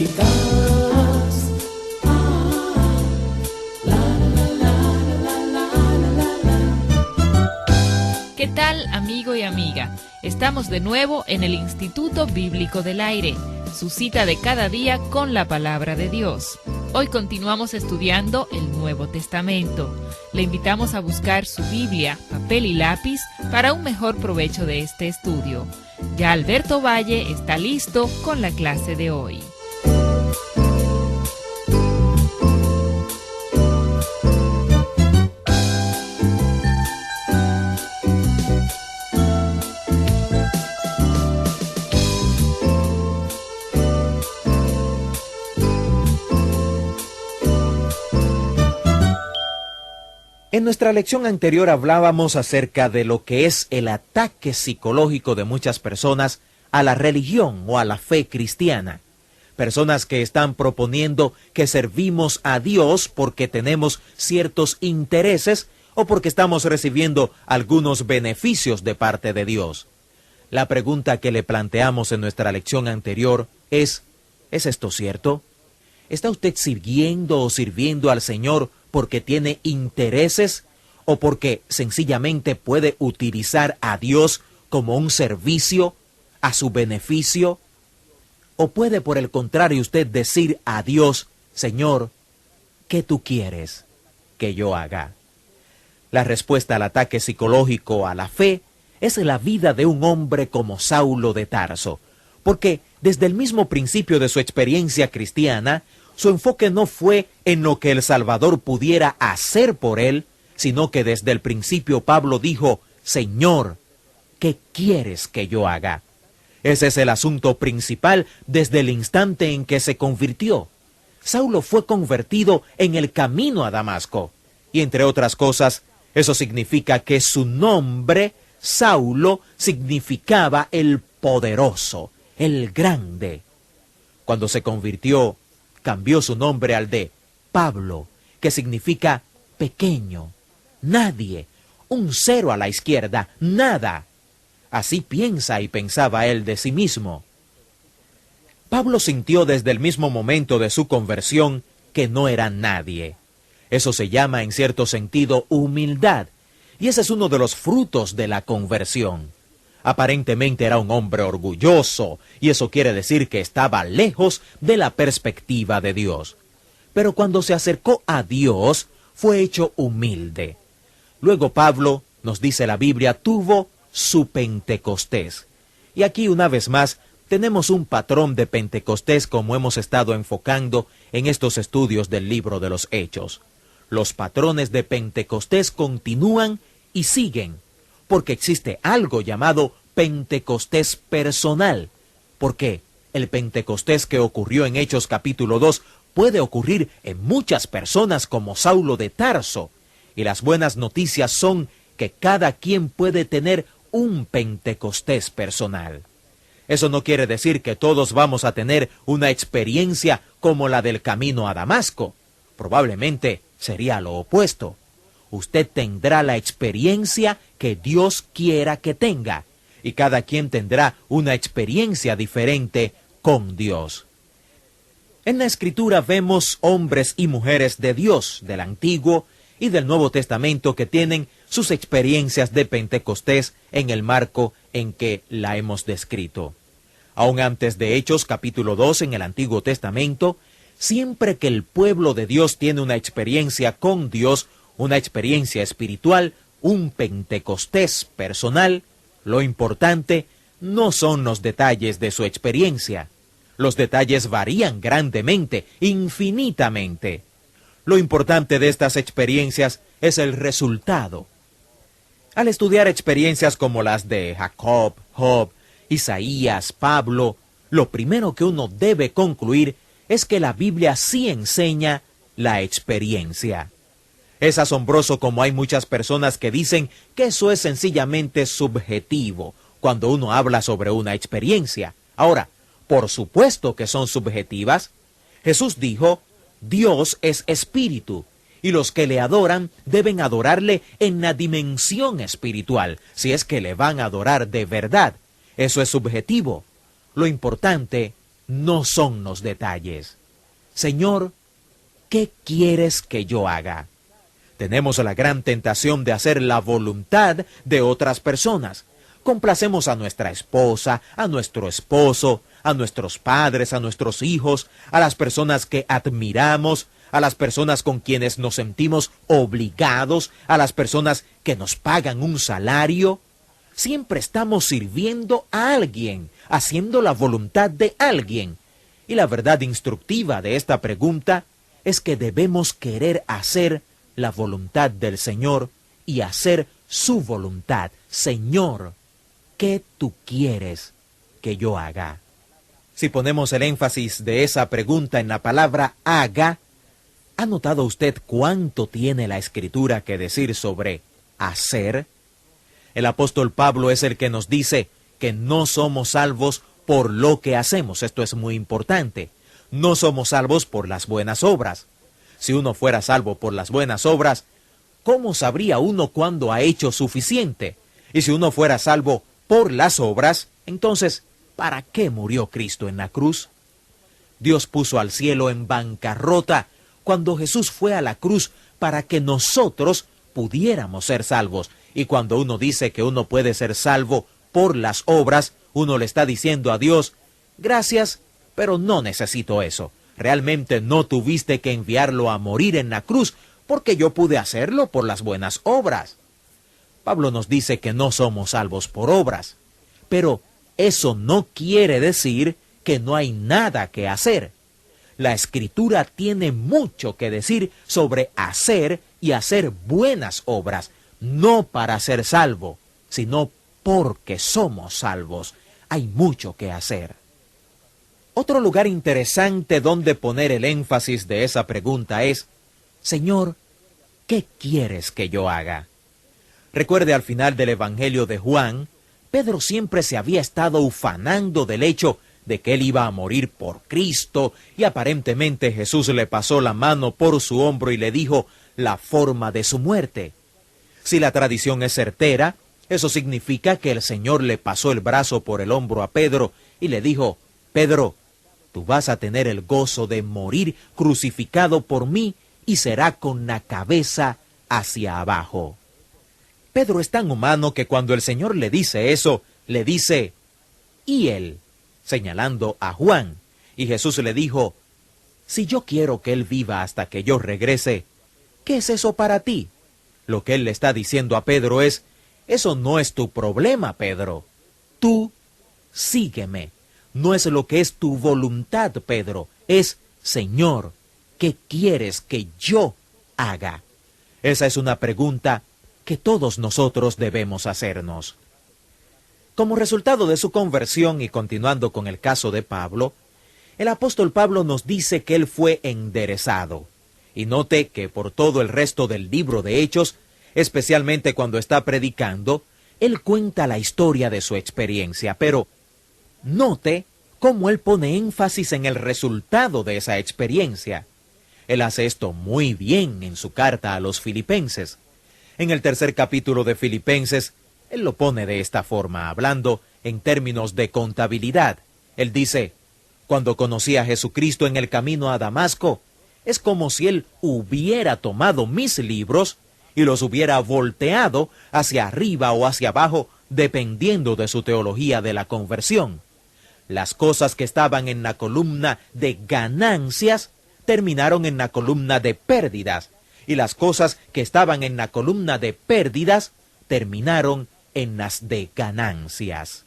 eficaz. ¿Qué tal, amigo y amiga? Estamos de nuevo en el Instituto Bíblico del Aire, su cita de cada día con la Palabra de Dios. Hoy continuamos estudiando el Nuevo Testamento. Le invitamos a buscar su Biblia, papel y lápiz para un mejor provecho de este estudio. Ya Alberto Valle está listo con la clase de hoy. En nuestra lección anterior hablábamos acerca de lo que es el ataque psicológico de muchas personas a la religión o a la fe cristiana. Personas que están proponiendo que servimos a Dios porque tenemos ciertos intereses o porque estamos recibiendo algunos beneficios de parte de Dios. La pregunta que le planteamos en nuestra lección anterior ¿es esto cierto? ¿Está usted siguiendo o sirviendo al Señor porque tiene intereses o porque sencillamente puede utilizar a Dios como un servicio a su beneficio? ¿O puede por el contrario usted decir a Dios, Señor, ¿qué tú quieres que yo haga? La respuesta al ataque psicológico a la fe es la vida de un hombre como Saulo de Tarso, porque desde el mismo principio de su experiencia cristiana, su enfoque no fue en lo que el Salvador pudiera hacer por él, sino que desde el principio Pablo dijo, Señor, ¿qué quieres que yo haga? Ese es el asunto principal desde el instante en que se convirtió. Saulo fue convertido en el camino a Damasco, y entre otras cosas, eso significa que su nombre, Saulo, significaba el poderoso, el grande. Cuando se convirtió, cambió su nombre al de Pablo, que significa pequeño, nadie, un cero a la izquierda, nada. Así piensa y pensaba él de sí mismo. Pablo sintió desde el mismo momento de su conversión que no era nadie. Eso se llama en cierto sentido humildad, y ese es uno de los frutos de la conversión. Aparentemente era un hombre orgulloso, y eso quiere decir que estaba lejos de la perspectiva de Dios. Pero cuando se acercó a Dios, fue hecho humilde. Luego Pablo, nos dice la Biblia, tuvo su Pentecostés. Y aquí una vez más, tenemos un patrón de Pentecostés como hemos estado enfocando en estos estudios del libro de los Hechos. Los patrones de Pentecostés continúan y siguen, porque existe algo llamado Pentecostés personal. Porque el Pentecostés que ocurrió en Hechos capítulo 2 puede ocurrir en muchas personas como Saulo de Tarso. Y las buenas noticias son que cada quien puede tener un Pentecostés personal. Eso no quiere decir que todos vamos a tener una experiencia como la del camino a Damasco. Probablemente sería lo opuesto. Usted tendrá la experiencia que Dios quiera que tenga, y cada quien tendrá una experiencia diferente con Dios. En la Escritura vemos hombres y mujeres de Dios, del Antiguo y del Nuevo Testamento, que tienen sus experiencias de Pentecostés en el marco en que la hemos descrito. Aún antes de Hechos capítulo 2 en el Antiguo Testamento, siempre que el pueblo de Dios tiene una experiencia con Dios, una experiencia espiritual, un Pentecostés personal, lo importante no son los detalles de su experiencia. Los detalles varían grandemente, infinitamente. Lo importante de estas experiencias es el resultado. Al estudiar experiencias como las de Jacob, Job, Isaías, Pablo, lo primero que uno debe concluir es que la Biblia sí enseña la experiencia. Es asombroso como hay muchas personas que dicen que eso es sencillamente subjetivo cuando uno habla sobre una experiencia. Ahora, por supuesto que son subjetivas. Jesús dijo, Dios es espíritu, y los que le adoran deben adorarle en la dimensión espiritual, si es que le van a adorar de verdad. Eso es subjetivo. Lo importante no son los detalles. Señor, ¿qué quieres que yo haga? Tenemos la gran tentación de hacer la voluntad de otras personas. Complacemos a nuestra esposa, a nuestro esposo, a nuestros padres, a nuestros hijos, a las personas que admiramos, a las personas con quienes nos sentimos obligados, a las personas que nos pagan un salario. Siempre estamos sirviendo a alguien, haciendo la voluntad de alguien. Y la verdad instructiva de esta pregunta es que debemos querer hacer la voluntad del Señor y hacer su voluntad. Señor, ¿qué tú quieres que yo haga? Si ponemos el énfasis de esa pregunta en la palabra haga, ¿ha notado usted cuánto tiene la Escritura que decir sobre hacer? El apóstol Pablo es el que nos dice que no somos salvos por lo que hacemos. Esto es muy importante. No somos salvos por las buenas obras. Si uno fuera salvo por las buenas obras, ¿cómo sabría uno cuándo ha hecho suficiente? Y si uno fuera salvo por las obras, entonces, ¿para qué murió Cristo en la cruz? Dios puso al cielo en bancarrota cuando Jesús fue a la cruz para que nosotros pudiéramos ser salvos. Y cuando uno dice que uno puede ser salvo por las obras, uno le está diciendo a Dios, gracias, pero no necesito eso. Realmente no tuviste que enviarlo a morir en la cruz, porque yo pude hacerlo por las buenas obras. Pablo nos dice que no somos salvos por obras, pero eso no quiere decir que no hay nada que hacer. La Escritura tiene mucho que decir sobre hacer y hacer buenas obras, no para ser salvo, sino porque somos salvos. Hay mucho que hacer. Otro lugar interesante donde poner el énfasis de esa pregunta es, Señor, ¿qué quieres que yo haga? Recuerde, al final del Evangelio de Juan, Pedro siempre se había estado ufanando del hecho de que él iba a morir por Cristo, y aparentemente Jesús le pasó la mano por su hombro y le dijo la forma de su muerte. Si la tradición es certera, eso significa que el Señor le pasó el brazo por el hombro a Pedro y le dijo, Pedro, tú vas a tener el gozo de morir crucificado por mí y será con la cabeza hacia abajo. Pedro es tan humano que cuando el Señor le dice eso, le dice, ¿y él? Señalando a Juan. Y Jesús le dijo, si yo quiero que él viva hasta que yo regrese, ¿qué es eso para ti? Lo que él le está diciendo a Pedro es, eso no es tu problema, Pedro. Tú sígueme. No es lo que es tu voluntad, Pedro. Es, Señor, ¿qué quieres que yo haga? Esa es una pregunta que todos nosotros debemos hacernos. Como resultado de su conversión y continuando con el caso de Pablo, el apóstol Pablo nos dice que él fue enderezado. Y note que por todo el resto del libro de Hechos, especialmente cuando está predicando, él cuenta la historia de su experiencia, pero note cómo él pone énfasis en el resultado de esa experiencia. Él hace esto muy bien en su carta a los Filipenses. En el 3er capítulo de Filipenses, él lo pone de esta forma, hablando en términos de contabilidad. Él dice, cuando conocí a Jesucristo en el camino a Damasco, es como si él hubiera tomado mis libros y los hubiera volteado hacia arriba o hacia abajo, dependiendo de su teología de la conversión. Las cosas que estaban en la columna de ganancias terminaron en la columna de pérdidas, y las cosas que estaban en la columna de pérdidas terminaron en las de ganancias.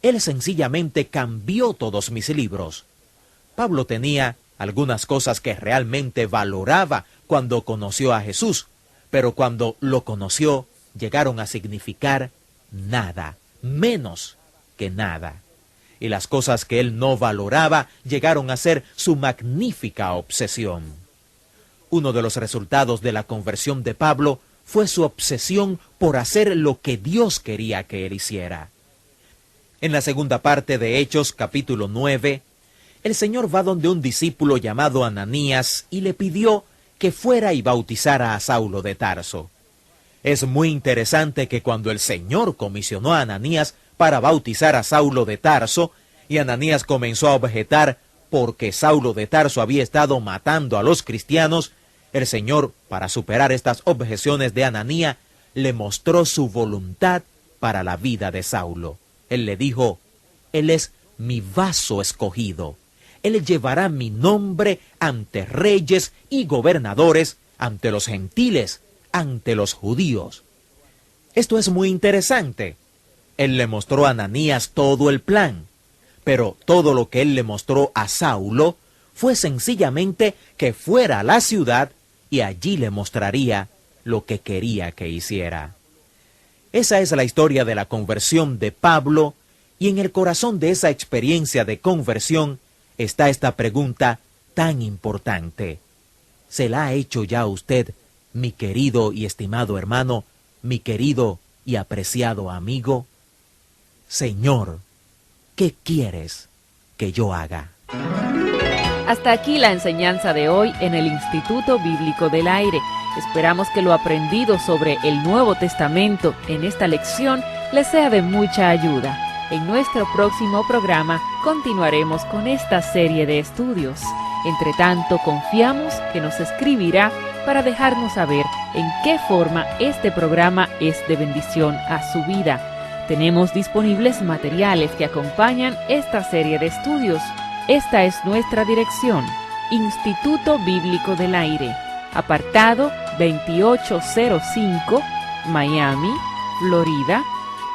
Él sencillamente cambió todos mis libros. Pablo tenía algunas cosas que realmente valoraba cuando conoció a Jesús, pero cuando lo conoció llegaron a significar nada, menos que nada. Y las cosas que él no valoraba llegaron a ser su magnífica obsesión. Uno de los resultados de la conversión de Pablo fue su obsesión por hacer lo que Dios quería que él hiciera. En la segunda parte de Hechos, capítulo 9, el Señor va donde un discípulo llamado Ananías y le pidió que fuera y bautizara a Saulo de Tarso. Es muy interesante que cuando el Señor comisionó a Ananías para bautizar a Saulo de Tarso, y Ananías comenzó a objetar porque Saulo de Tarso había estado matando a los cristianos, el Señor, para superar estas objeciones de Ananías, le mostró su voluntad para la vida de Saulo. Él le dijo: Él es mi vaso escogido. Él llevará mi nombre ante reyes y gobernadores, ante los gentiles, ante los judíos. Esto es muy interesante. Él le mostró a Ananías todo el plan, pero todo lo que él le mostró a Saulo fue sencillamente que fuera a la ciudad y allí le mostraría lo que quería que hiciera. Esa es la historia de la conversión de Pablo, y en el corazón de esa experiencia de conversión está esta pregunta tan importante. ¿Se la ha hecho ya usted, mi querido y estimado hermano, mi querido y apreciado amigo? Señor, ¿qué quieres que yo haga? Hasta aquí la enseñanza de hoy en el Instituto Bíblico del Aire. Esperamos que lo aprendido sobre el Nuevo Testamento en esta lección les sea de mucha ayuda. En nuestro próximo programa continuaremos con esta serie de estudios. Entre tanto, confiamos que nos escribirá para dejarnos saber en qué forma este programa es de bendición a su vida. Tenemos disponibles materiales que acompañan esta serie de estudios. Esta es nuestra dirección: Instituto Bíblico del Aire, apartado 2805, Miami, Florida,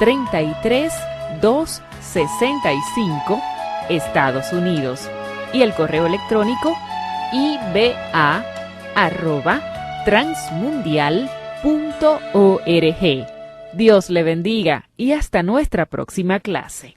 33265, Estados Unidos. Y el correo electrónico iba@transmundial.org. Dios le bendiga y hasta nuestra próxima clase.